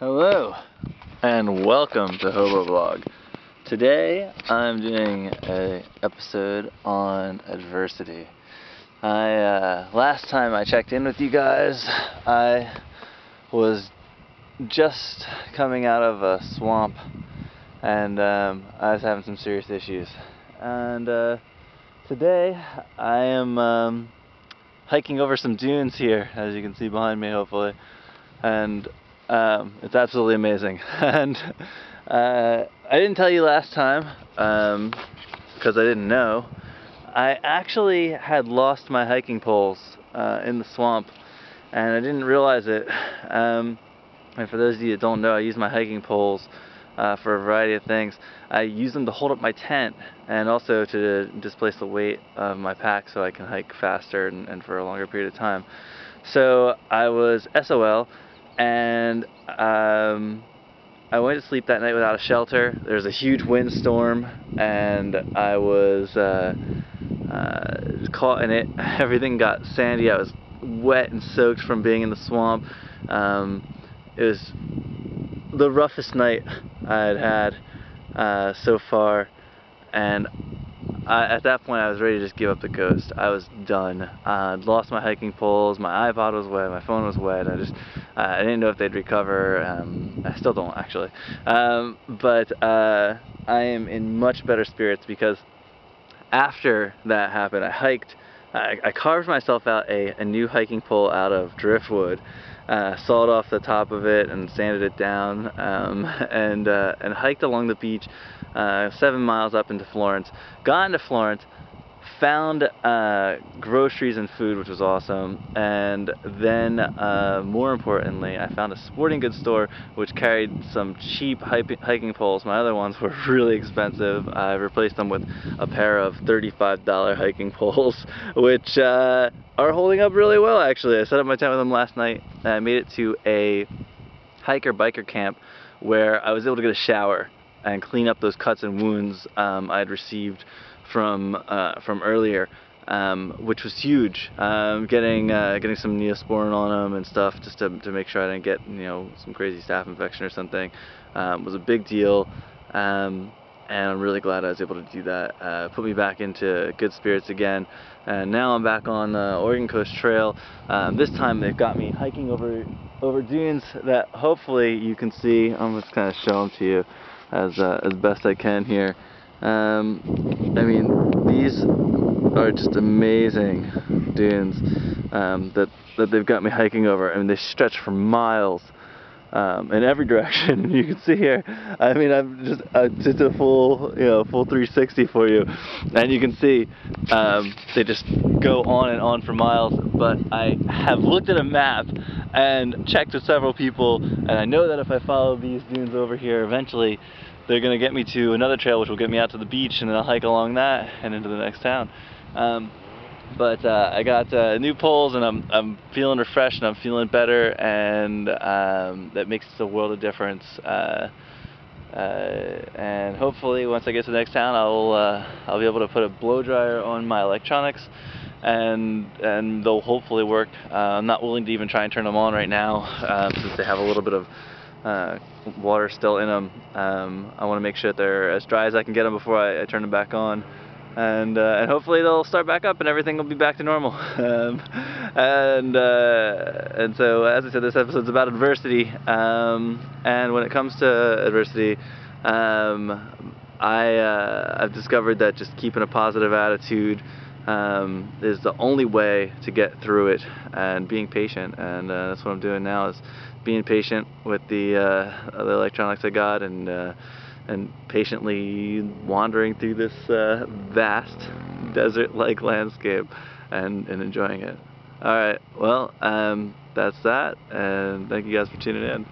Hello and welcome to Hobo Vlog. Today I'm doing an episode on adversity. Last time I checked in with you guys, I was just coming out of a swamp and I was having some serious issues. And today I am hiking over some dunes here, as you can see behind me hopefully, and it's absolutely amazing. And I didn't tell you last time because I didn't know. I actually had lost my hiking poles in the swamp, and I didn't realize it. And for those of you that don't know, I use my hiking poles for a variety of things. I use them to hold up my tent and also to displace the weight of my pack so I can hike faster and for a longer period of time. So I was SOL, and I went to sleep that night without a shelter. There was a huge windstorm and I was caught in it. Everything got sandy. I was wet and soaked from being in the swamp. It was the roughest night I had had so far, and at that point I was ready to just give up the ghost. I was done. I'd lost my hiking poles, my iPod was wet, my phone was wet. I didn't know if they'd recover. I still don't actually. But I am in much better spirits because after that happened, I carved myself out a new hiking pole out of driftwood, sawed off the top of it and sanded it down, and hiked along the beach 7 miles up into Florence. Got into Florence, found groceries and food, which was awesome, and then more importantly I found a sporting goods store which carried some cheap hiking poles. My other ones were really expensive. I replaced them with a pair of $35 hiking poles, which are holding up really well actually. I set up my tent with them last night and I made it to a hiker-biker camp where I was able to get a shower and clean up those cuts and wounds I'd received from earlier, which was huge. Getting some Neosporin on them and stuff just to make sure I didn't get some crazy staph infection or something was a big deal. And I'm really glad I was able to do that. Put me back into good spirits again. And now I'm back on the Oregon Coast Trail. This time they've got me hiking over dunes that hopefully you can see. I'm just kind of showing them to you as best I can here. I mean, these are just amazing dunes that they've got me hiking over. I mean, they stretch for miles in every direction. You can see here. I mean, I did a full 360 for you, and you can see they just go on and on for miles. But I have looked at a map and checked with several people, and I know that if I follow these dunes over here, eventually they're going to get me to another trail which will get me out to the beach, and then I'll hike along that and into the next town. But I got new poles, and I'm feeling refreshed and I'm feeling better, and that makes a world of difference. And hopefully once I get to the next town I'll be able to put a blow dryer on my electronics and they'll hopefully work. I'm not willing to even try and turn them on right now since they have a little bit of water still in them. I want to make sure that they're as dry as I can get them before I turn them back on, and hopefully they'll start back up and everything will be back to normal. And so, as I said, this episode's about adversity, and when it comes to adversity, I've discovered that just keeping a positive attitude is the only way to get through it, and being patient. And that's what I'm doing now, is being patient with the electronics I got, and patiently wandering through this vast desert-like landscape and enjoying it. Alright, well, that's that, and thank you guys for tuning in.